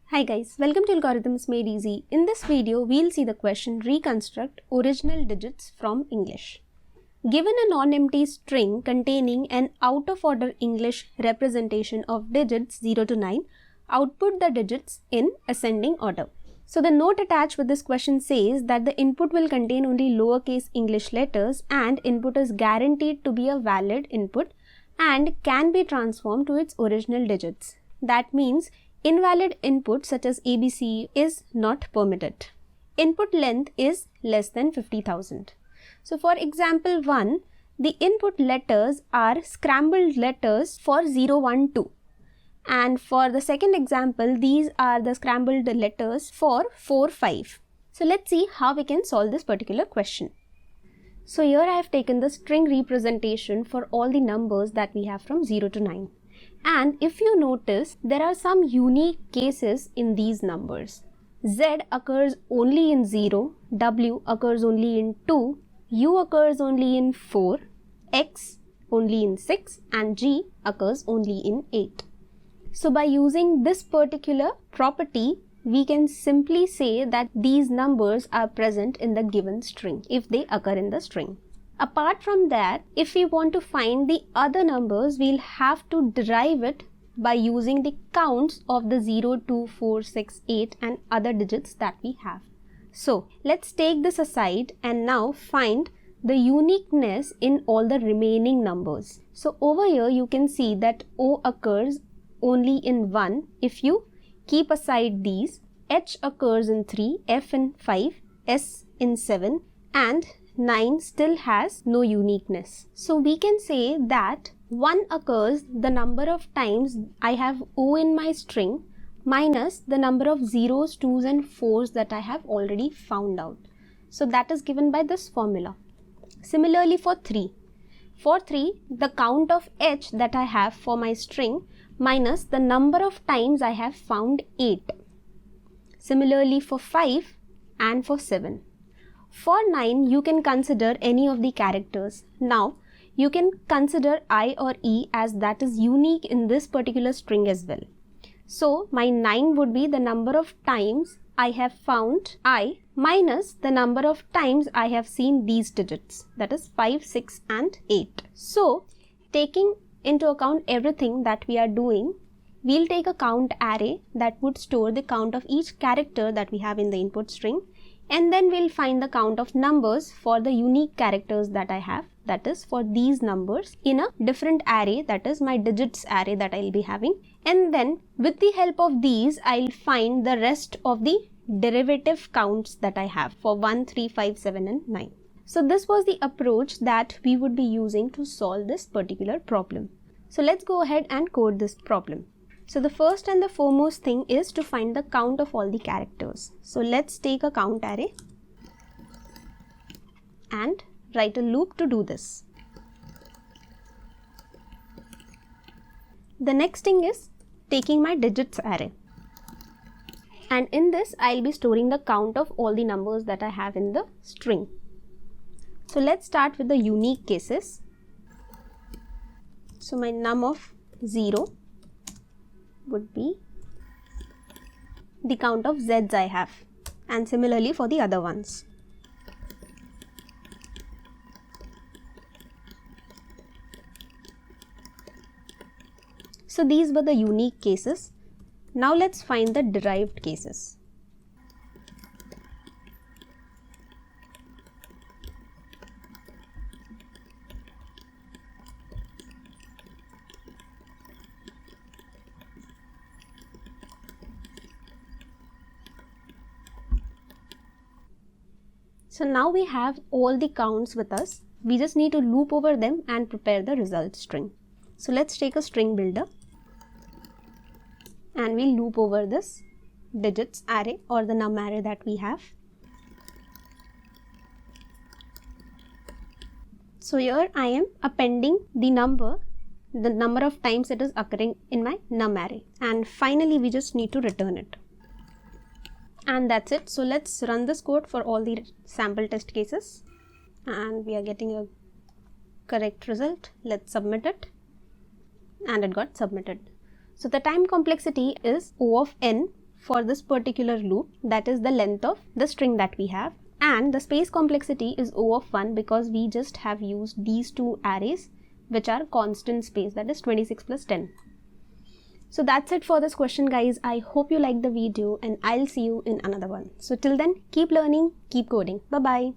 Hi guys, welcome to Algorithms Made Easy. In this video, we'll see the question Reconstruct original digits from English. Given a non-empty string containing an out-of-order English representation of digits 0 to 9, output the digits in ascending order. So the note attached with this question says that the input will contain only lowercase English letters and input is guaranteed to be a valid input and can be transformed to its original digits. That means invalid input such as ABC is not permitted. Input length is less than 50,000. So for example 1, the input letters are scrambled letters for 0, 1, 2. And for the second example, these are the scrambled letters for 4, 5. So let's see how we can solve this particular question. So here I have taken the string representation for all the numbers that we have from 0 to 9. And if you notice, there are some unique cases in these numbers. Z occurs only in 0, W occurs only in 2, U occurs only in 4, X only in 6 and G occurs only in 8. So by using this particular property, we can simply say that these numbers are present in the given string if they occur in the string. Apart from that, if we want to find the other numbers, we'll have to derive it by using the counts of the 0, 2, 4, 6, 8 and other digits that we have. So let's take this aside and now find the uniqueness in all the remaining numbers. So over here you can see that O occurs only in 1 if you keep aside these. H occurs in 3, F in 5, S in 7 and 9 still has no uniqueness. So we can say that 1 occurs the number of times I have O in my string minus the number of 0s, 2s and 4s that I have already found out. So that is given by this formula. Similarly for 3. For 3, the count of H that I have for my string minus the number of times I have found 8. Similarly for 5 and for 7. For 9, you can consider any of the characters. Now, you can consider I or E as that is unique in this particular string as well. So, my 9 would be the number of times I have found I minus the number of times I have seen these digits, that is 5, 6 and 8. So, taking into account everything that we are doing, we'll take a count array that would store the count of each character that we have in the input string. And then we'll find the count of numbers for the unique characters that I have, that is for these numbers in a different array, that is my digits array that I'll be having. And then with the help of these, I'll find the rest of the derivative counts that I have for 1, 3, 5, 7 and 9. So this was the approach that we would be using to solve this particular problem. So let's go ahead and code this problem. So the first and the foremost thing is to find the count of all the characters. So let's take a count array and write a loop to do this. The next thing is taking my digits array. And in this, I'll be storing the count of all the numbers that I have in the string. So let's start with the unique cases. So my num of 0 would be the count of Z's I have, and similarly for the other ones. So these were the unique cases. Now let's find the derived cases. So now we have all the counts with us. We just need to loop over them and prepare the result string. So let's take a string builder and we'll loop over this digits array or the num array that we have. So here I am appending the number of times it is occurring in my num array, and finally we just need to return it. And that's it. So let's run this code for all the sample test cases and we are getting a correct result. Let's submit it and it got submitted. So the time complexity is O of n for this particular loop, that is the length of the string that we have, and the space complexity is O of 1 because we just have used these two arrays which are constant space, that is 26 plus 10. So that's it for this question, guys. I hope you liked the video and I'll see you in another one. So till then, keep learning, keep coding. Bye bye.